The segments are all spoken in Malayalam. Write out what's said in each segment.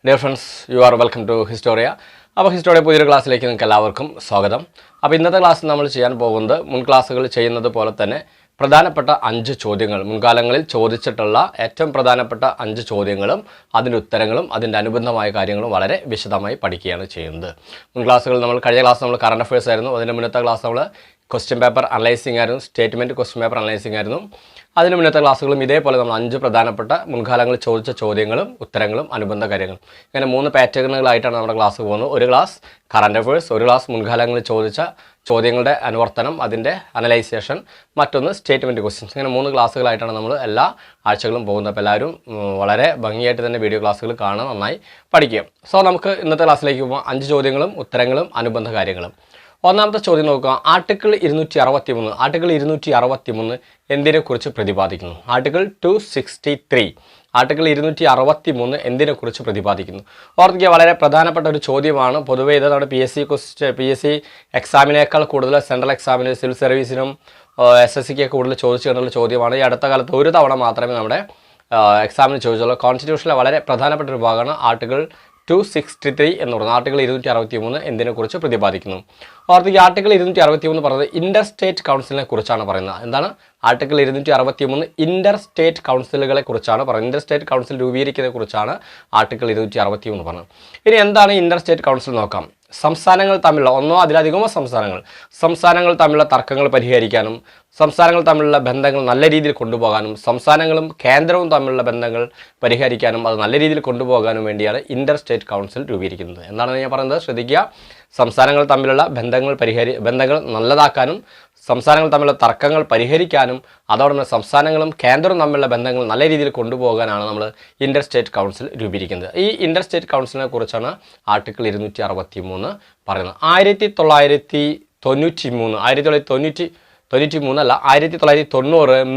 Dear friends, you are welcome to Historia. അപ്പോൾ ഹിസ്റ്റോറിയ പുതിയൊരു ക്ലാസ്സിലേക്ക് നിങ്ങൾക്ക് എല്ലാവർക്കും സ്വാഗതം. അപ്പോൾ ഇന്നത്തെ ക്ലാസ്സിൽ നമ്മൾ ചെയ്യാൻ പോകുന്നത് മുൻ ക്ലാസ്സുകൾ ചെയ്യുന്നത് പോലെ തന്നെ പ്രധാനപ്പെട്ട 5 ചോദ്യങ്ങൾ മുൻകാലങ്ങളിൽ ചോദിച്ചിട്ടുള്ള ഏറ്റവും പ്രധാനപ്പെട്ട 5 ചോദ്യങ്ങളും അതിൻ്റെ ഉത്തരങ്ങളും അതിൻ്റെ അനുബന്ധമായ കാര്യങ്ങളും വളരെ വിശദമായി പഠിക്കുകയാണ് ചെയ്യുന്നത്. മുൻ ക്ലാസ്സുകൾ കഴിഞ്ഞ ക്ലാസ് നമ്മൾ കറണ്ട് അഫയേഴ്സ് ആയിരുന്നു. അതിൻ്റെ മുന്നത്തെ ക്ലാസ് നമ്മൾ ക്വസ്റ്റ്യൻ പേപ്പർ അനലൈസിംഗ് ആയിരുന്നു, സ്റ്റേറ്റ്മെൻറ്റ് ക്വസ്റ്റ്യൻ പേപ്പർ അനലൈസിംഗ് ആയിരുന്നു. അതിന് മുന്നത്തെ ക്ലാസ്സുകളും ഇതേപോലെ നമ്മൾ 5 പ്രധാനപ്പെട്ട മുൻകാലങ്ങളിൽ ചോദിച്ച ചോദ്യങ്ങളും ഉത്തരങ്ങളും അനുബന്ധ കാര്യങ്ങളും ഇങ്ങനെ 3 പാറ്റേണുകളായിട്ടാണ് നമ്മുടെ ക്ലാസ് പോകുന്നത്. ഒരു ക്ലാസ് കറണ്ട് അഫയേഴ്സ്, ഒരു ക്ലാസ് മുൻകാലങ്ങളിൽ ചോദിച്ച ചോദ്യങ്ങളുടെ അനുവർത്തനം, അതിൻ്റെ അനലൈസേഷൻ, മറ്റൊന്ന് സ്റ്റേറ്റ്മെൻറ്റ് ക്വസ്റ്റ്യൻസ്. ഇങ്ങനെ 3 ക്ലാസ്സുകളായിട്ടാണ് നമ്മൾ എല്ലാ ആഴ്ചകളും പോകുന്നത്. അപ്പോൾ എല്ലാവരും വളരെ ഭംഗിയായിട്ട് തന്നെ വീഡിയോ ക്ലാസ്സുകൾ കാണാൻ നന്നായി പഠിക്കുക. സോ നമുക്ക് ഇന്നത്തെ ക്ലാസ്സിലേക്ക് പോകാം. 5 ചോദ്യങ്ങളും ഉത്തരങ്ങളും അനുബന്ധ കാര്യങ്ങളും. ഒന്നാമത്തെ ചോദ്യം നോക്കുക. ആർട്ടിക്കിൾ 263 എന്തിനെക്കുറിച്ച് പ്രതിപാദിക്കുന്നു? ആർട്ടിക്കിൾ 263 ആർട്ടിക്കിൾ 263 എന്തിനെക്കുറിച്ച് പ്രതിപാദിക്കുന്നു? ഓർക്കുക, വളരെ പ്രധാനപ്പെട്ട ഒരു ചോദ്യമാണ്. പൊതുവേ ഇത് നമ്മുടെ പി എസ് സി എക്സാമിനേക്കാൾ കൂടുതൽ സെൻട്രൽ എക്സാമിന്, സിവിൽ സർവീസിനും SSCക്ക് കൂടുതൽ ചോദിച്ചു കണ്ടുള്ള ചോദ്യമാണ്. ഈ അടുത്ത കാലത്ത് ഒരു തവണ മാത്രമേ നമ്മുടെ എക്സാമിന് ചോദിച്ചുള്ളൂ. കോൺസ്റ്റിറ്റ്യൂഷനിലെ വളരെ പ്രധാനപ്പെട്ട ഒരു ഭാഗമാണ് ആർട്ടിക്കിൾ 263 എന്ന് പറയുന്നത്. ആർട്ടിക്കിൾ 263 എന്തിനെക്കുറിച്ച് പ്രതിപാദിക്കുന്നു? ഓർത്തിക്ക്, ആർട്ടിക്കിൾ 263 പറയുന്നത് ഇന്റർ സ്റ്റേറ്റ് കൗൺസിലിനെ കുറിച്ചാണ് പറയുന്നത്. എന്താണ് ആർട്ടിക്കിൾ 263? ഇന്റർ സ്റ്റേറ്റ് കൗൺസിലുകളെ കുറിച്ചാണ് പറയുന്നത്. ഇന്റർ സ്റ്റേറ്റ് കൗൺസിൽ രൂപീകരിക്കുന്നതിനെ കുറിച്ചാണ് ആർട്ടിക്കിൾ 263 പറഞ്ഞത്. ഇനി എന്താണ് ഇന്റർ സ്റ്റേറ്റ് കൗൺസിൽ നോക്കാം. സംസ്ഥാനങ്ങൾ തമ്മിലുള്ള ഒന്നോ അതിലധികമോ സംസ്ഥാനങ്ങൾ തമ്മിലുള്ള തർക്കങ്ങൾ പരിഹരിക്കാനും സംസ്ഥാനങ്ങൾ തമ്മിലുള്ള ബന്ധങ്ങൾ നല്ല രീതിയിൽ കൊണ്ടുപോകാനും സംസ്ഥാനങ്ങളും കേന്ദ്രവും തമ്മിലുള്ള ബന്ധങ്ങൾ പരിഹരിക്കാനും അത് നല്ല രീതിയിൽ കൊണ്ടുപോകാനും വേണ്ടിയാണ് ഇന്റർ സ്റ്റേറ്റ് കൗൺസിൽ രൂപീകരിക്കുന്നത്. എന്താണെന്ന് ഞാൻ പറയുന്നത് ശ്രദ്ധിക്കുക. സംസ്ഥാനങ്ങൾ തമ്മിലുള്ള ബന്ധങ്ങൾ നല്ലതാക്കാനും സംസ്ഥാനങ്ങൾ തമ്മിലുള്ള തർക്കങ്ങൾ പരിഹരിക്കാനും അതോടൊപ്പം സംസ്ഥാനങ്ങളും കേന്ദ്രവും തമ്മിലുള്ള ബന്ധങ്ങൾ നല്ല രീതിയിൽ കൊണ്ടുപോകാനാണ് നമ്മൾ ഇന്റർ സ്റ്റേറ്റ് കൗൺസിൽ രൂപീകരിക്കുന്നത്. ഈ ഇന്റർ സ്റ്റേറ്റ് കൗൺസിലിനെ കുറിച്ചാണ് ആർട്ടിക്കിൾ 263 പറയുന്നത്. 1990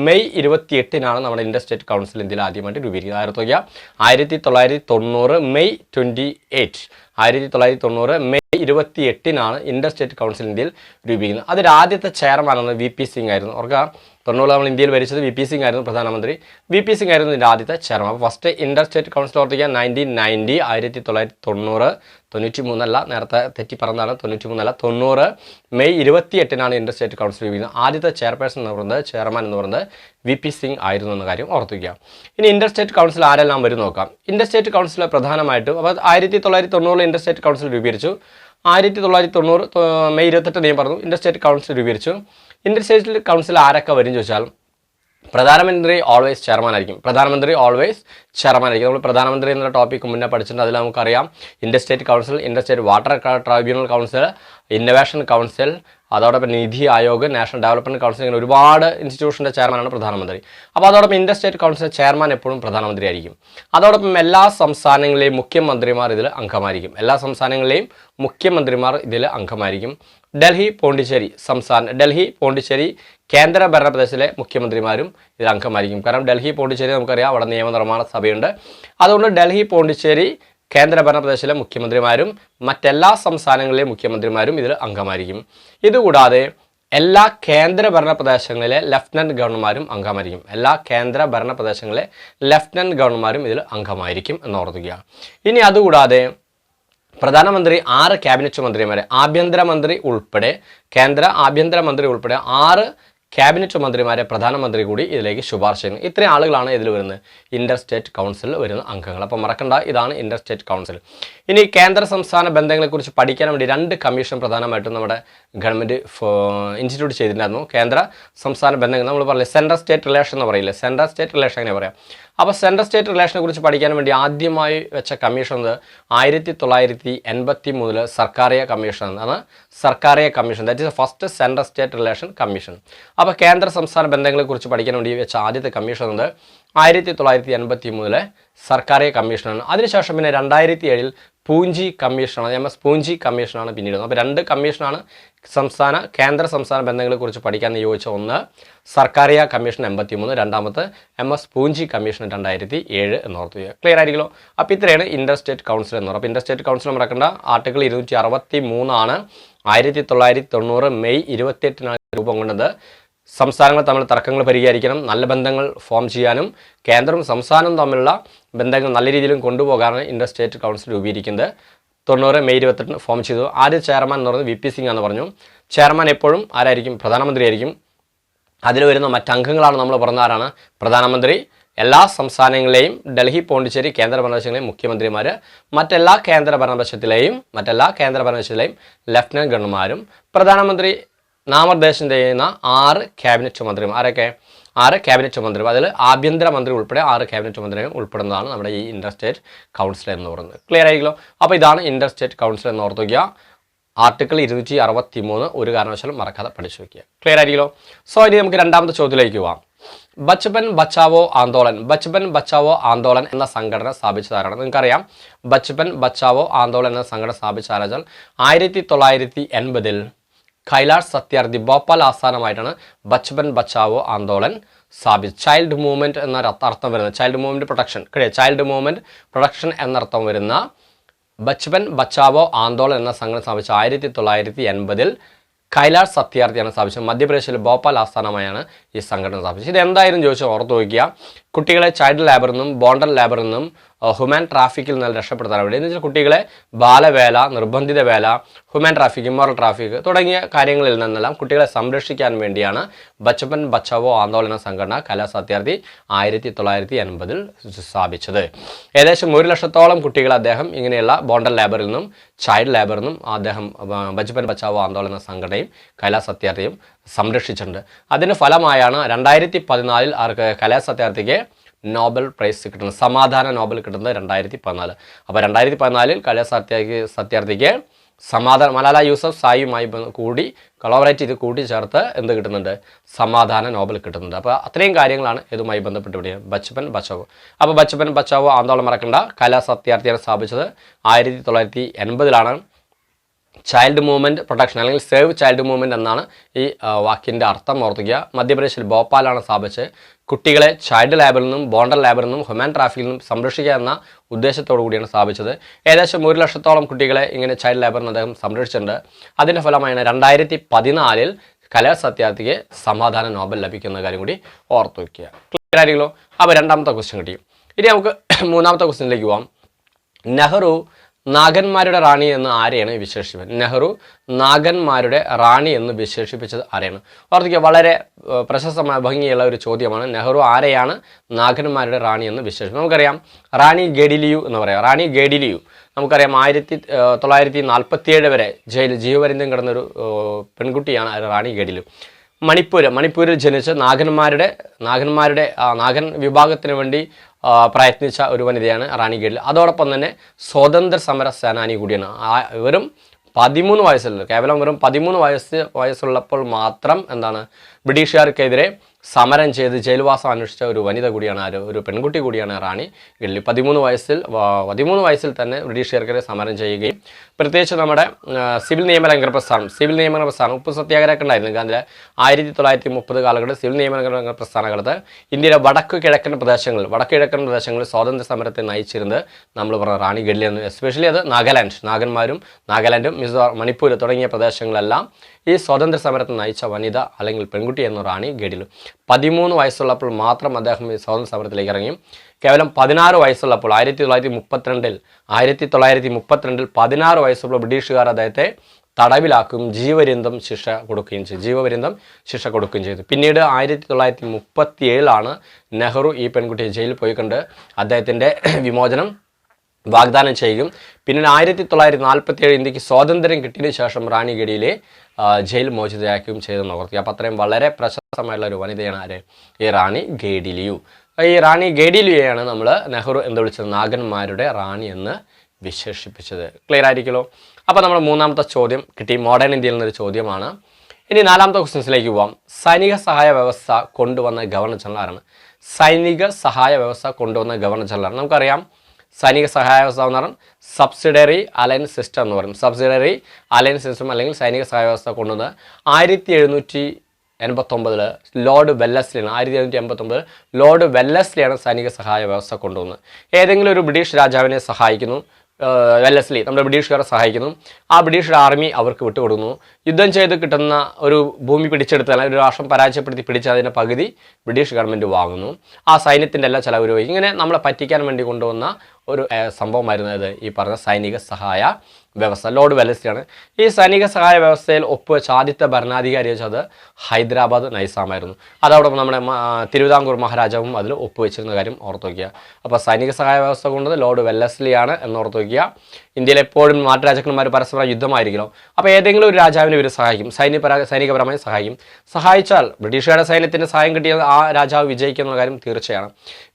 മെയ് 28-നാണ് നമ്മുടെ ഇന്റർ സ്റ്റേറ്റ് കൗൺസിൽ ഇന്ത്യയിൽ ആദ്യമായിട്ട് രൂപീകരിക്കുന്നത്. 1990 മെയ് 28-നാണ് ഇന്റർ സ്റ്റേറ്റ് കൗൺസിൽ ഇന്ത്യയിൽ രൂപീകരിക്കുന്നത്. അതിൽ ആദ്യത്തെ ചെയർമാനാണ് VP സിംഗ് ആയിരുന്നു. ഓർക്കുക, 90 നമ്മൾ ഇന്ത്യയിൽ ഭരിച്ചത് VP സിംഗ് ആയിരുന്നു പ്രധാനമന്ത്രി. VP സിംഗ് ആയിരുന്നു ഇതിൻ്റെ ആദ്യത്തെ ചെയർമാൻ. അപ്പോൾ ഫസ്റ്റ് ഇന്റർ സ്റ്റേറ്റ് കൗൺസിൽ ഓർത്തിക്കുക 1993 നേരത്തെ തെറ്റി പറഞ്ഞതാണ്, 90 മെയ് 28-നാണ് ഇന്റർ സ്റ്റേറ്റ് കൗൺസിൽ രൂപീകരിക്കുന്നത്. ആദ്യത്തെ ചെയർപേഴ്സൺ എന്ന് പറയുന്നത് ചെയർമാൻ എന്ന് പറയുന്നത് VP സിംഗ് ആയിരുന്നു എന്ന കാര്യം ഓർത്തിക്കുക. ഇനി ഇന്റർ സ്റ്റേറ്റ് കൗൺസിൽ ആരെല്ലാം വരും നോക്കാം. ഇന്റർ സ്റ്റേറ്റ് കൗൺസിൽ പ്രധാനമായിട്ടും അപ്പോൾ 1990 ഇന്റർ സ്റ്റേറ്റ് കൗൺസിൽ രൂപീകരിച്ചു. 1990 മെയ് 28 ഞാൻ പറഞ്ഞു ഇന്റർ സ്റ്റേറ്റ് കൗൺസിൽ രൂപീകരിച്ചു. ഇന്റർ സ്റ്റേറ്റ് കൗൺസിൽ ആരൊക്കെ വരും ചോദിച്ചാൽ പ്രധാനമന്ത്രി ഓൾവേസ് ചെയർമാൻ ആയിരിക്കും. നമ്മൾ പ്രധാനമന്ത്രി എന്നുള്ള ടോപ്പിക്ക് മുന്നേ പഠിച്ചിട്ടുണ്ട്. അതിൽ നമുക്കറിയാം inter state council, inter state water tribunal council, innovation council, അതോടൊപ്പം NITI Aayog, national development council, ഇങ്ങനെ ഒരുപാട് ഇൻസ്റ്റിറ്റ്യൂഷൻ്റെ ചെയർമാനാണ് പ്രധാനമന്ത്രി. അപ്പോൾ അതോടൊപ്പം ഇന്റർ സ്റ്റേറ്റ് കൗൺസിൽ ചെയർമാൻ എപ്പോഴും പ്രധാനമന്ത്രി ആയിരിക്കും. അതോടൊപ്പം എല്ലാ സംസ്ഥാനങ്ങളിലെയും മുഖ്യമന്ത്രിമാർ ഇതിൽ അംഗമായിരിക്കും. ഡൽഹി പോണ്ടിച്ചേരി കേന്ദ്ര ഭരണപ്രദേശത്തിലെ മുഖ്യമന്ത്രിമാരും ഇതിൽ അംഗമായിരിക്കും. കാരണം ഡൽഹി പോണ്ടിച്ചേരി നമുക്കറിയാം അവിടെ നിയമനിർമ്മാണ സഭയുണ്ട്. അതുകൊണ്ട് ഡൽഹി പോണ്ടിച്ചേരി കേന്ദ്ര ഭരണപ്രദേശത്തിലെ മുഖ്യമന്ത്രിമാരും മറ്റെല്ലാ സംസ്ഥാനങ്ങളിലെ മുഖ്യമന്ത്രിമാരും ഇതിൽ അംഗമായിരിക്കും. ഇതുകൂടാതെ എല്ലാ കേന്ദ്ര ഭരണപ്രദേശങ്ങളിലെ ലഫ്റ്റനന്റ് ഗവർണർമാരും അംഗമായിരിക്കും. ഇതിൽ അംഗമായിരിക്കും എന്നോർക്കുക. ഇനി അതുകൂടാതെ പ്രധാനമന്ത്രി 6 ക്യാബിനറ്റ് മന്ത്രിമാരെ കേന്ദ്ര ആഭ്യന്തരമന്ത്രി ഉൾപ്പെടെ 6 ക്യാബിനറ്റ് മന്ത്രിമാരെ പ്രധാനമന്ത്രി കൂടി ഇതിലേക്ക് ശുപാർശ ചെയ്യുന്നു. ഇത്രയും ആളുകളാണ് ഇതിൽ വരുന്നത് ഇന്റർ സ്റ്റേറ്റ് കൗൺസിലിൽ വരുന്ന അംഗങ്ങൾ. അപ്പോൾ മറക്കണ്ട, ഇതാണ് ഇന്റർ സ്റ്റേറ്റ് കൗൺസിൽ. ഇനി കേന്ദ്ര സംസ്ഥാന ബന്ധങ്ങളെക്കുറിച്ച് പഠിക്കാൻ വേണ്ടി 2 കമ്മീഷൻ പ്രധാനമായിട്ടും നമ്മുടെ ഗവൺമെൻറ് ഇൻസ്റ്റിറ്റ്യൂട്ട് ചെയ്തിട്ടുണ്ടായിരുന്നു. കേന്ദ്ര സംസ്ഥാന ബന്ധങ്ങൾ നമ്മൾ പറയില്ലേ, സെൻട്രൽ സ്റ്റേറ്റ് റിലേഷൻ എന്ന് പറയില്ലേ, സെൻട്രൽ സ്റ്റേറ്റ് റിലേഷൻ എങ്ങനെ പറയാം. അപ്പോൾ സെൻട്രൽ സ്റ്റേറ്റ് റിലേഷനെ കുറിച്ച് പഠിക്കാൻ വേണ്ടി ആദ്യമായി വെച്ച കമ്മീഷൻ 1983 സർക്കാരിയ കമ്മീഷൻ ആണ്. That is first central state relation commission. അപ്പോൾ കേന്ദ്ര സംസ്ഥാന ബന്ധങ്ങളെക്കുറിച്ച് പഠിക്കാൻ വേണ്ടി വെച്ച ആദ്യത്തെ കമ്മീഷൻ 1983 സർക്കാരിയ കമ്മീഷനാണ്. അതിനുശേഷം പിന്നെ 2007 പൂഞ്ചി കമ്മീഷനാണ്, പൂഞ്ചി കമ്മീഷനാണ് പിന്നീട്. അപ്പോൾ 2 കമ്മീഷനാണ് കേന്ദ്ര സംസ്ഥാന ബന്ധങ്ങളെക്കുറിച്ച് പഠിക്കാൻ നിയോഗിച്ച. ഒന്ന് സർക്കാരിയ കമ്മീഷൻ 83, രണ്ടാമത്തെ പൂഞ്ചി കമ്മീഷൻ 2007 എന്നോർത്തുക. ക്ലിയർ ആയിരിക്കുമല്ലോ. അപ്പോൾ ഇത്രയാണ് ഇന്റർ സ്റ്റേറ്റ് കൗൺസിൽ എന്ന് പറയുന്നത്. അപ്പോൾ ഇന്റർ സ്റ്റേറ്റ് കൗൺസിൽ നടക്കേണ്ട ആർട്ടിക്കിൾ 263 ആണ് 1990 മെയ് 28-നാണ് രൂപം കൊണ്ടത്. സംസ്ഥാനങ്ങൾ തമ്മിൽ തർക്കങ്ങൾ പരിഹരിക്കണം, നല്ല ബന്ധങ്ങൾ ഫോം ചെയ്യാനും കേന്ദ്രവും സംസ്ഥാനവും തമ്മിലുള്ള ബന്ധങ്ങൾ നല്ല രീതിയിലും കൊണ്ടുപോകാനാണ് ഇന്റർ സ്റ്റേറ്റ് കൗൺസിൽ രൂപീകരിക്കുന്നത്. 90 മെയ് 28 ഫോം ചെയ്തു. ആദ്യ ചെയർമാൻ എന്ന് പറയുന്നത് VP സിംഗ് എന്ന് പറഞ്ഞു. ചെയർമാൻ എപ്പോഴും ആരായിരിക്കും? പ്രധാനമന്ത്രി ആയിരിക്കും. അതിൽ വരുന്ന മറ്റംഗങ്ങളാണ് നമ്മൾ പറഞ്ഞാരാണ്? പ്രധാനമന്ത്രി, എല്ലാ സംസ്ഥാനങ്ങളെയും ഡൽഹി, പോണ്ടിച്ചേരി കേന്ദ്രഭരണപ്രദേശങ്ങളെയും മുഖ്യമന്ത്രിമാർ, മറ്റെല്ലാ കേന്ദ്രഭരണപ്രദേശത്തിലെയും ലഫ്റ്റനന്റ് ഗവർണർമാരും, പ്രധാനമന്ത്രി നാമനിർദ്ദേശം ചെയ്യുന്ന 6 ക്യാബിനറ്റ് മന്ത്രിമാർ. ആരൊക്കെ? 6 ക്യാബിനറ്റ് മന്ത്രിമാർ. അതിൽ ആഭ്യന്തരമന്ത്രി ഉൾപ്പെടെ 6 ക്യാബിനറ്റ് മന്ത്രികൾ ഉൾപ്പെടുന്നതാണ് നമ്മുടെ ഈ ഇന്റർ സ്റ്റേറ്റ് കൗൺസിൽ എന്ന് പറയുന്നത്. ക്ലിയർ ആയിരിക്കുമല്ലോ? അപ്പോൾ ഇതാണ് ഇന്റർ സ്റ്റേറ്റ് കൗൺസിൽ എന്ന് ഓർത്ത് വയ്ക്കുക. ആർട്ടിക്കിൾ 263 ഒരു കാരണവശാലും മറക്കാതെ പഠിച്ചു വയ്ക്കുക. ക്ലിയർ ആയിരിക്കുമല്ലോ? സോ ഇനി നമുക്ക് രണ്ടാമത്തെ ചോദ്യത്തിലേക്ക് പോവാം. ബച്പൻ ബച്ചാവോ ആന്തോളൻ എന്ന സംഘടന സ്ഥാപിച്ചതാരാണ്? നിങ്ങൾക്കറിയാം, ബച്പൻ ബച്ചാവോ ആന്തോളൻ എന്ന സംഘടന സ്ഥാപിച്ച ആരാച്ചാൽ 1980 കൈലാഷ് സത്യാർത്ഥി ഭോപ്പാൽ ആസ്ഥാനമായിട്ടാണ് ബച്പൻ ബച്ചാവോ ആന്തോളൻ സ്ഥാപിച്ചത്. ചൈൽഡ് മൂവ്മെന്റ് എന്ന അർത്ഥം വരുന്ന ചൈൽഡ് മൂവ്മെന്റ് പ്രൊട്ടക്ഷൻ എന്നർത്ഥം വരുന്ന ബച്പൻ ബച്ചാവോ ആന്തോളൻ എന്ന സംഘടന സ്ഥാപിച്ച 1980 കൈലാഷ് സത്യാർത്ഥിയാണ് സ്ഥാപിച്ചത്. മധ്യപ്രദേശിലെ ഭോപ്പാൽ ആസ്ഥാനമായാണ് ഈ സംഘടന സ്ഥാപിച്ചത്. ഇത് എന്തായാലും ചോദിച്ചാൽ ഓർത്ത് വയ്ക്കുക, കുട്ടികളെ ചൈൽഡ് ലേബറിൽ നിന്നും ബോണ്ടഡ് ലേബറിൽ നിന്നും ഹ്യൂമൻ ട്രാഫിക്കിൽ നിന്ന് രക്ഷപ്പെടുത്താൻ വേണ്ടി, എന്ന് വെച്ചാൽ കുട്ടികളെ ബാലവേല, നിർബന്ധിത വേല, ഹ്യൂമൻ ട്രാഫിക്, ഇമ്മോറൽ ട്രാഫിക് തുടങ്ങിയ കാര്യങ്ങളിൽ നിന്നെല്ലാം കുട്ടികളെ സംരക്ഷിക്കാൻ വേണ്ടിയാണ് ബച്പൻ ബച്ചാവോ ആന്തോളൻ എന്ന സംഘടന കൈലാഷ് സത്യാർത്ഥി 1980 സ്ഥാപിച്ചത്. ഏകദേശം 1 ലക്ഷത്തോളം കുട്ടികളെ അദ്ദേഹം ഇങ്ങനെയുള്ള ബോണ്ടഡ് ലേബറിൽ നിന്നും ചൈൽഡ് ലേബറിൽ നിന്നും അദ്ദേഹം ബച്പൻ ബച്ചാവോ ആന്തോളൻ എന്ന സംഘടനയും കൈലാഷ് സത്യാർത്ഥിയും സംരക്ഷിച്ചിട്ടുണ്ട്. അതിന് ഫലമായാണ് 2014 കൈലാഷ് സത്യാർത്ഥിക്ക് നോബൽ പ്രൈസ് കിട്ടുന്നത്, സമാധാന നോബൽ കിട്ടുന്നത് 2014. അപ്പോൾ 2014 കൈലാഷ് സത്യാർത്ഥിക്ക് മലാല യൂസഫ് സായിയുമായി കൊളാബറേറ്റ് ചെയ്ത് കൂട്ടിച്ചേർത്ത് എന്ത് കിട്ടുന്നുണ്ട്? സമാധാന നോബൽ കിട്ടുന്നുണ്ട്. അപ്പോൾ അത്രയും കാര്യങ്ങളാണ് ഇതുമായി ബന്ധപ്പെട്ട് ഇവിടെ ബച്പൻ ബച്ചാവോ. അപ്പോൾ ബച്പൻ ബച്ചാവോ ആന്തോളൻ മറക്കണ്ട, കൈലാഷ് സത്യാർത്ഥിയാണ് സ്ഥാപിച്ചത് 1980. ചൈൽഡ് മൂവ്മെൻറ്റ് പ്രൊട്ടക്ഷൻ അല്ലെങ്കിൽ സേവ് ചൈൽഡ് മൂവ്മെൻറ്റ് എന്നാണ് ഈ വാക്കിൻ്റെ അർത്ഥം ഓർത്തുക. മധ്യപ്രദേശിൽ ഭോപ്പാലാണ് സ്ഥാപിച്ച് കുട്ടികളെ ചൈൽഡ് ലേബറിൽ നിന്നും ബോണ്ടഡ് ലേബറിൽ നിന്നും ഹ്യൂമൻ ട്രാഫിക്കിൽ നിന്നും സംരക്ഷിക്കുക എന്ന ഉദ്ദേശത്തോടു കൂടിയാണ് സ്ഥാപിച്ചത്. ഏകദേശം 1 ലക്ഷത്തോളം കുട്ടികളെ ഇങ്ങനെ ചൈൽഡ് ലേബറിൽ അദ്ദേഹം സംരക്ഷിച്ചിട്ടുണ്ട്. അതിൻ്റെ ഫലമായാണ് 2014 കൈലാഷ് സത്യാർത്ഥിക്ക് സമാധാന നോബൽ ലഭിക്കുന്ന കാര്യം കൂടി ഓർത്തു വയ്ക്കുക. ക്ലിയർ ആയിരിക്കുമല്ലോ? അപ്പോൾ രണ്ടാമത്തെ ക്വസ്റ്റ്യൻ കിട്ടി. ഇനി നമുക്ക് മൂന്നാമത്തെ ക്വസ്റ്റ്യനിലേക്ക് പോകാം. നെഹ്റു നാഗന്മാരുടെ റാണി എന്ന് ആരെയാണ് വിശേഷിപ്പിച്ചത്? നെഹ്റു നാഗന്മാരുടെ റാണി എന്ന് വിശേഷിപ്പിച്ചത് ആരെയാണ്? ഓർത്തിക്കുക, വളരെ പ്രശസ്തമായ ഭംഗിയുള്ള ഒരു ചോദ്യമാണ്. നെഹ്റു ആരെയാണ് നാഗന്മാരുടെ റാണി എന്ന് വിശേഷിപ്പിച്ചത്? നമുക്കറിയാം, റാണി ഗേഡിലിയു എന്ന് പറയാം. റാണി ഗേഡിലിയു നമുക്കറിയാം 1947 വരെ ജയിലിൽ ജീവപര്യന്തം കിടന്നൊരു പെൺകുട്ടിയാണ് റാണി ഗേഡിലിയു. മണിപ്പൂരിൽ ജനിച്ച് നാഗൻ വിഭാഗത്തിന് വേണ്ടി പ്രയത്നിച്ച ഒരു വനിതയാണ് റാണി ഗേഡിലിയു. അതോടൊപ്പം തന്നെ സ്വാതന്ത്ര്യ സമര സേനാനി കൂടിയാണ്. വെറും 13 വയസ്സിൽ, കേവലം വെറും 13 വയസ്സുള്ളപ്പോൾ മാത്രം ബ്രിട്ടീഷുകാർക്കെതിരെ സമരം ചെയ്ത് ജയിൽവാസം അന്വേഷിച്ച ഒരു വനിത കൂടിയാണ്, ഒരു പെൺകുട്ടി കൂടിയാണ് റാണി ഗേഡിലിയു. 13 വയസ്സിൽ തന്നെ ബ്രിട്ടീഷുകാർക്കെതിരെ സമരം ചെയ്യുകയും പ്രത്യേകിച്ച് നമ്മുടെ സിവിൽ നിയമലംഘന പ്രസ്ഥാനം ഉപ്പ് സത്യാഗ്രഹമൊക്കെ ഉണ്ടായിരുന്നു. അതിൽ 1930 കാലഘട്ടത്തിൽ സിവിൽ നിയമലംഘന പ്രസ്ഥാനകാലത്ത് ഇന്ത്യയിലെ വടക്കു കിഴക്കൻ പ്രദേശങ്ങളിൽ സ്വാതന്ത്ര്യ സമരത്തെ നയിച്ചിരുന്നത് നമ്മൾ പറഞ്ഞ റാണി ഗേഡിലിയു. എസ്പെഷ്യലി അത് നാഗാലാൻഡും മിസോറാം, മണിപ്പൂർ തുടങ്ങിയ പ്രദേശങ്ങളെല്ലാം ഈ സ്വാതന്ത്ര്യ സമരത്തെ നയിച്ച വനിത അല്ലെങ്കിൽ പെൺകുട്ടി എന്ന റാണി ഗേഡിലിയു. 13 വയസ്സുള്ളപ്പോൾ മാത്രം അദ്ദേഹം ഈ സ്വാതന്ത്ര്യ സമരത്തിലേക്ക് ഇറങ്ങി. കേവലം 16 വയസ്സുള്ളപ്പോൾ 1932 16 വയസ്സുള്ള ബ്രിട്ടീഷുകാർ അദ്ദേഹത്തെ തടവിലാക്കും, ജീവപര്യന്തം ശിക്ഷ കൊടുക്കുകയും ചെയ്തു. പിന്നീട് 1937 നെഹ്റു ഈ പെൺകുട്ടിയെ ജയിലിൽ പോയി കണ്ട് അദ്ദേഹത്തിൻ്റെ വിമോചനം വാഗ്ദാനം ചെയ്യുകയും പിന്നീട് 1947 ഇന്ത്യക്ക് സ്വാതന്ത്ര്യം കിട്ടിയതിനു ശേഷം റാണി ഗേഡിലിയെ ജയിൽ മോചിതയാക്കുകയും ചെയ്തെന്ന് ഓർക്കുക. അപ്പോൾ അത്രയും വളരെ പ്രശസ്തമായിട്ടുള്ള ഒരു വനിതയാണ് ഈ റാണി ഗേഡിലിയു. ഈ റാണി ഗേഡിലിയയാണ് നമ്മൾ നെഹ്റു എന്ന് വിളിച്ചത് നാഗന്മാരുടെ റാണി എന്ന് വിശേഷിപ്പിച്ചത്. ക്ലിയർ ആയിരിക്കുമല്ലോ? അപ്പോൾ നമ്മൾ മൂന്നാമത്തെ ചോദ്യം കിട്ടി, മോഡേൺ ഇന്ത്യയിൽ നിന്നൊരു ചോദ്യമാണ്. ഇനി നാലാമത്തെ ക്വസ്റ്റ്യൻസിലേക്ക് പോവാം. സൈനിക സഹായ വ്യവസ്ഥ കൊണ്ടുവന്ന ഗവർണർ ജനറൽ ആരാണ്? നമുക്കറിയാം, സൈനിക സഹായ വ്യവസ്ഥ എന്ന് പറഞ്ഞാൽ സബ്സിഡറി അലയൻസ് സിസ്റ്റം എന്ന് പറയും. സബ്സിഡറി അലയൻസ് സിസ്റ്റം അല്ലെങ്കിൽ സൈനിക സഹായ വ്യവസ്ഥ കൊണ്ടുവന്നത് 1789 ലോർഡ് വെല്ലസ്ലിയാണ് സൈനിക സഹായ വ്യവസ്ഥ കൊണ്ടുവന്നത്. ഏതെങ്കിലും ഒരു ബ്രിട്ടീഷ് രാജാവിനെ സഹായിക്കുന്നു, വെല്ലസ്ലി നമ്മുടെ ബ്രിട്ടീഷുകാരെ സഹായിക്കുന്നു. ആ ബ്രിട്ടീഷ് ആർമി അവർക്ക് വിട്ടുകൊടുക്കുന്നു. യുദ്ധം ചെയ്ത് കിട്ടുന്ന ഒരു ഭൂമി പിടിച്ചെടുത്താൽ ഒരു രാഷ്ട്രം പരാജയപ്പെടുത്തി പിടിച്ച് അതിൻ്റെ പകുതി ബ്രിട്ടീഷ് ഗവൺമെൻറ് വാങ്ങുന്നു. ആ സൈന്യത്തിൻ്റെ എല്ലാ ചിലവ് വഹിക്കും. ഇങ്ങനെ നമ്മളെ പറ്റിക്കാൻ വേണ്ടി കൊണ്ടുവന്ന ഒരു സംഭവമായിരുന്നു ഈ പറഞ്ഞ സൈനിക സഹായ വ്യവസ്ഥ. ലോർഡ് വെല്ലസ്ലിയാണ് ഈ സൈനിക സഹായ വ്യവസ്ഥയിൽ ഒപ്പുവെച്ച ആദ്യത്തെ ഭരണാധികാരി വെച്ചത് ഹൈദരാബാദ് നൈസാമായിരുന്നു. അതോടൊപ്പം നമ്മുടെ തിരുവിതാംകൂർ മഹാരാജാവും അതിൽ ഒപ്പുവെച്ചിരുന്ന കാര്യം ഓർത്ത് വയ്ക്കുക. അപ്പോൾ സൈനിക സഹായ വ്യവസ്ഥ കൊണ്ടത് ലോർഡ് വെല്ലസ്ലിയാണ് എന്ന് ഓർത്ത് വയ്ക്കുക. ഇന്ത്യയിൽ എപ്പോഴും നാട്ടുരാജാക്കന്മാർ പരസ്പരം യുദ്ധമായിരിക്കണം. അപ്പോൾ ഏതെങ്കിലും ഒരു രാജാവിനെ ഇവർ സഹായിക്കും, സൈനികപരമായി സഹായിക്കും. സഹായിച്ചാൽ ബ്രിട്ടീഷുകാരുടെ സൈന്യത്തിന് സഹായം കിട്ടിയത് ആ രാജാവ് വിജയിക്കുന്ന കാര്യം തീർച്ചയാണ്.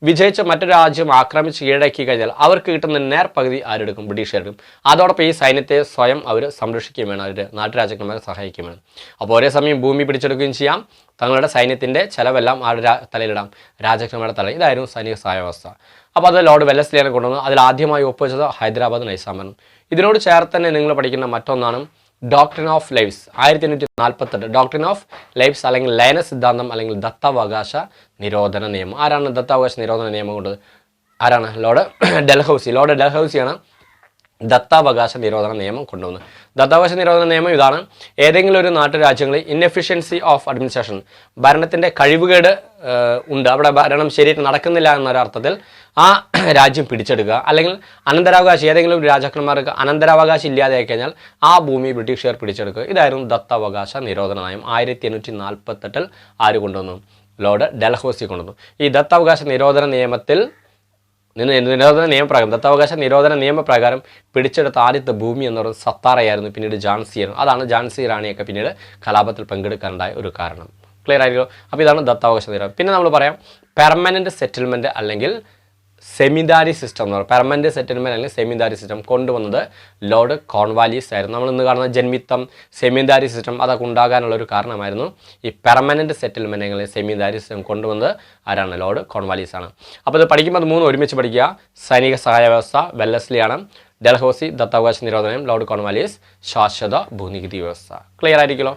വിജയിച്ച മറ്റൊരു രാജ്യം ആക്രമിച്ച് കീഴടക്കി കഴിഞ്ഞാൽ അവർക്ക് കിട്ടുന്ന നേർപകുതി ആരെടുക്കും? ബ്രിട്ടീഷുകാർക്കും. അതോടൊപ്പം ഈ സൈന്യത്തെ സ്വയം അവർ സംരക്ഷിക്കുകയും വേണം, അവർ നാട്ടുരാജാക്കന്മാരെ സഹായിക്കുകയും വേണം. അപ്പോൾ ഒരേ സമയം ഭൂമി പിടിച്ചെടുക്കുകയും ചെയ്യാം, തങ്ങളുടെ സൈന്യത്തിൻ്റെ ചിലവെല്ലാം ആരുടെ തലയിലിടാം? രാജാക്കന്മാരുടെ തലയിൽ. ഇതായിരുന്നു സൈനിക സഹായ വ്യവസ്ഥ. അപ്പോൾ അത് ലോർഡ് വെല്ലസ്ലിയാണ് കൊണ്ടുവന്നത്. അതിൽ ആദ്യമായി ഒപ്പുവെച്ചത് ഹൈദരാബാദ് നൈസാമാണ്. ഇതിനോട് ചേർത്ത് തന്നെ നിങ്ങൾ പഠിക്കുന്ന മറ്റൊന്നാണ് doctrine of lives. 1848 doctrine of lives അല്ലെങ്കിൽ ലയന സിദ്ധാന്തം അല്ലെങ്കിൽ ദത്താവകാശ നിരോധന നിയമം. ആരാണ് ദത്താവകാശ നിരോധന നിയമം കൊണ്ട്? ആരാണ്? ലോർഡ് ഡൽഹൌസിയാണ് ദത്താവകാശ നിരോധന നിയമം കൊണ്ടുവന്നത്. ദത്താവകാശ നിരോധന നിയമം ഇതാണ്: ഏതെങ്കിലും ഒരു നാട്ടുരാജ്യങ്ങളിൽ ഇൻഎഫിഷ്യൻസി ഓഫ് അഡ്മിനിസ്ട്രേഷൻ, ഭരണത്തിൻ്റെ കഴിവുകേട് ഉണ്ട്, അവിടെ ഭരണം ശരിയായിട്ട് നടക്കുന്നില്ല എന്നൊരർത്ഥത്തിൽ ആ രാജ്യം പിടിച്ചെടുക്കുക, അല്ലെങ്കിൽ അനന്തരാവകാശം, ഏതെങ്കിലും ഒരു രാജാക്കന്മാർക്ക് അനന്തരാവകാശം ഇല്ലാതെ കഴിഞ്ഞാൽ ആ ഭൂമി ബ്രിട്ടീഷുകാർ പിടിച്ചെടുക്കുക. ഇതായിരുന്നു ദത്താവകാശ നിരോധന നയം. 1848 ആര് കൊണ്ടുവന്നു? ലോർഡ് ഡൽഹൌസി കൊണ്ടുവന്നു. ഈ ദത്താവകാശ നിരോധന നിയമത്തിൽ ദത്താവകാശ നിരോധന നിയമപ്രകാരം പിടിച്ചെടുത്ത ആദ്യത്തെ ഭൂമി എന്ന് പറയുന്നത് സത്താറയായിരുന്നു, പിന്നീട് ഝാൻസിയായിരുന്നു. അതാണ് ഝാൻസി റാണിയൊക്കെ പിന്നീട് കലാപത്തിൽ പങ്കെടുക്കാനുണ്ടായ ഒരു കാരണം. ക്ലിയർ ആയിരിക്കും? അപ്പോൾ ഇതാണ് ദത്താവകാശ നിരോധനം. പിന്നെ നമ്മൾ പറയാം പെർമനൻറ്റ് സെറ്റിൽമെൻറ്റ് അല്ലെങ്കിൽ സെമിദാരി സിസ്റ്റം എന്ന് പറയുന്നത്. പെർമനൻറ്റ് സെറ്റിൽമെൻറ്റ് അല്ലെങ്കിൽ സെമിദാരി സിസ്റ്റം കൊണ്ടുവന്നത് ലോർഡ് കോൺവാലീസ് ആയിരുന്നു. നമ്മൾ ഇന്ന് കാണുന്ന ജന്മിത്തം, സെമിദാരി സിസ്റ്റം അതൊക്കെ ഉണ്ടാകാനുള്ളൊരു കാരണമായിരുന്നു. ഈ പെർമനൻറ്റ് സെറ്റിൽമെൻറ്റ് അല്ലെങ്കിൽ സെമിദാരി സിസ്റ്റം കൊണ്ടുവന്നത് ആരാണ്? ലോർഡ് കോൺവാലീസ് ആണ്. അപ്പോൾ ഇത് പഠിക്കുമ്പോൾ അത് മൂന്ന് ഒരുമിച്ച് പഠിക്കുക. സൈനിക സഹായ വ്യവസ്ഥ വെല്ലസ്ലിയാണ്, ഡൽഹൌസി ദത്താവകാശ നിരോധനം, ലോർഡ് കോൺവാലീസ് ശാശ്വത ഭൂനികുതി വ്യവസ്ഥ. ക്ലിയർ ആയിരിക്കുമല്ലോ?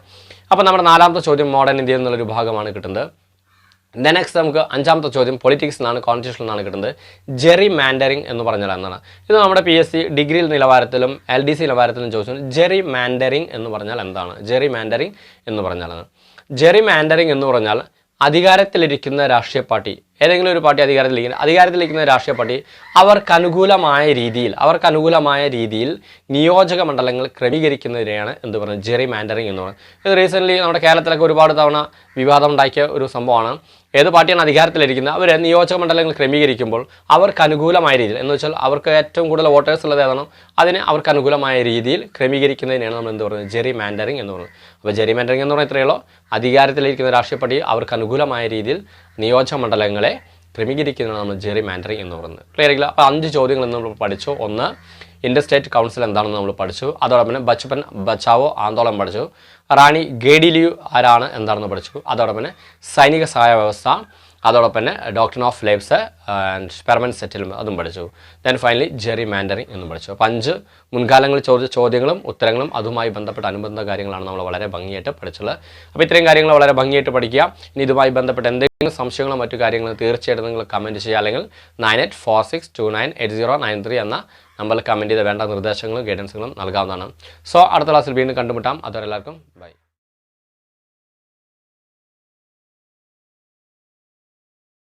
അപ്പോൾ നമ്മുടെ നാലാമത്തെ ചോദ്യം മോഡേൺ ഇന്ത്യ എന്നുള്ളൊരു ഭാഗമാണ് കിട്ടുന്നത്. നെക്സ്റ്റ് നമുക്ക് അഞ്ചാമത്തെ ചോദ്യം പൊളിറ്റിക്സ് എന്നാണ്, കോൺസ്റ്റിറ്റ്യൂഷൻ എന്നാണ് കിട്ടുന്നത്. ജെറി മാൻഡറിങ് എന്ന് പറഞ്ഞാൽ എന്താണ്? ഇത് നമ്മുടെ PSC ഡിഗ്രി നിലവാരത്തിലും LDC നിലവാരത്തിലും ചോദിച്ചു. ജെറി മാൻഡറിങ് എന്ന് പറഞ്ഞാൽ എന്താണ്? ജെറി മാൻഡറിങ് എന്ന് പറഞ്ഞാലാണ് ജെറി മാൻഡറിങ് എന്ന് പറഞ്ഞാൽ അധികാരത്തിലിരിക്കുന്ന രാഷ്ട്രീയ പാർട്ടി, ഏതെങ്കിലും ഒരു പാർട്ടി അധികാരത്തിലിരിക്കുന്ന രാഷ്ട്രീയ പാർട്ടി അവർക്കനുകൂലമായ രീതിയിൽ നിയോജക മണ്ഡലങ്ങൾ ക്രമീകരിക്കുന്നതിനെയാണ് എന്ത് പറയുന്നത്? ജെറി മാൻഡറിങ് എന്ന് പറയുന്നത്. ഇത് റീസെൻ്റ്ലി നമ്മുടെ കേരളത്തിലൊക്കെ ഒരുപാട് തവണ വിവാദം ഉണ്ടാക്കിയ ഒരു സംഭവമാണ്. ഏത് പാർട്ടിയാണ് അധികാരത്തിലിരിക്കുന്നത് അവർ നിയോജക മണ്ഡലങ്ങൾ ക്രമീകരിക്കുമ്പോൾ അവർക്ക് അനുകൂലമായ രീതിയിൽ, എന്ന് വെച്ചാൽ അവർക്ക് ഏറ്റവും കൂടുതൽ വോട്ടേഴ്സ് ഉള്ളത് ഏതാണോ അതിനെ അവർക്ക് അനുകൂലമായ രീതിയിൽ ക്രമീകരിക്കുന്നതിനാണ് നമ്മൾ എന്ത് പറയുന്നത്? ജെറി മാൻഡറിങ് എന്ന് പറയുന്നത്. അപ്പോൾ ജെറി മാൻഡറിങ് എന്ന് പറഞ്ഞാൽ ഇത്രയേ ഉള്ളൂ. അധികാരത്തിലിരിക്കുന്ന രാഷ്ട്രീയ പാർട്ടി അവർക്ക് അനുകൂലമായ രീതിയിൽ നിയോജക മണ്ഡലങ്ങളെ ക്രമീകരിക്കുന്നതാണ് നമ്മൾ ജെറി മാൻഡറിങ് എന്ന് പറയുന്നത്. ക്ലിയർ ആയില്ല? അപ്പോൾ 5 ചോദ്യങ്ങൾ നമ്മൾ പഠിച്ചു. ഒന്ന്, ഇന്റർ സ്റ്റേറ്റ് കൗൺസിൽ എന്താണെന്ന് നമ്മൾ പഠിച്ചു. അതോടൊപ്പം തന്നെ ബച്പൻ ബച്ചാവോ ആന്തോളൻ പഠിച്ചു. റാണി ഗേഡിലിയു ആരാണ് എന്താണെന്ന് പഠിച്ചു. അതോടൊപ്പം തന്നെ സൈനിക സഹായ വ്യവസ്ഥ, അതോടൊപ്പം തന്നെ doctrine of lives and permanent settlement അതും പഠിച്ചു. ദെൻ ഫൈനലി ജെറി മാൻഡറിങ് എന്നും പഠിച്ചു. അപ്പോൾ 5 മുൻകാലങ്ങളിൽ ചോദിച്ച ചോദ്യങ്ങളും ഉത്തരങ്ങളും അതുമായി ബന്ധപ്പെട്ട അനുബന്ധ കാര്യങ്ങളാണ് നമ്മൾ വളരെ ഭംഗിയായിട്ട് പഠിച്ചുള്ളത്. അപ്പോൾ ഇത്രയും കാര്യങ്ങൾ വളരെ ഭംഗിയായിട്ട് പഠിക്കുക. ഇനി ഇതുമായി ബന്ധപ്പെട്ട എന്തെങ്കിലും സംശയങ്ങളോ മറ്റു കാര്യങ്ങളോ തീർച്ചയായിട്ടും നിങ്ങൾ കമൻറ്റ് ചെയ്യുക, അല്ലെങ്കിൽ 9846298093 എന്ന നമ്പറിൽ കമൻറ്റ് ചെയ്ത് വേണ്ട നിർദ്ദേശങ്ങളും ഗൈഡൻസുകളും നൽകാവുന്നതാണ്. സോ അടുത്ത ക്ലാസ്സിൽ വീണ്ടും കണ്ടുമുട്ടാം. അതുവരെ എല്ലാവർക്കും ബൈ.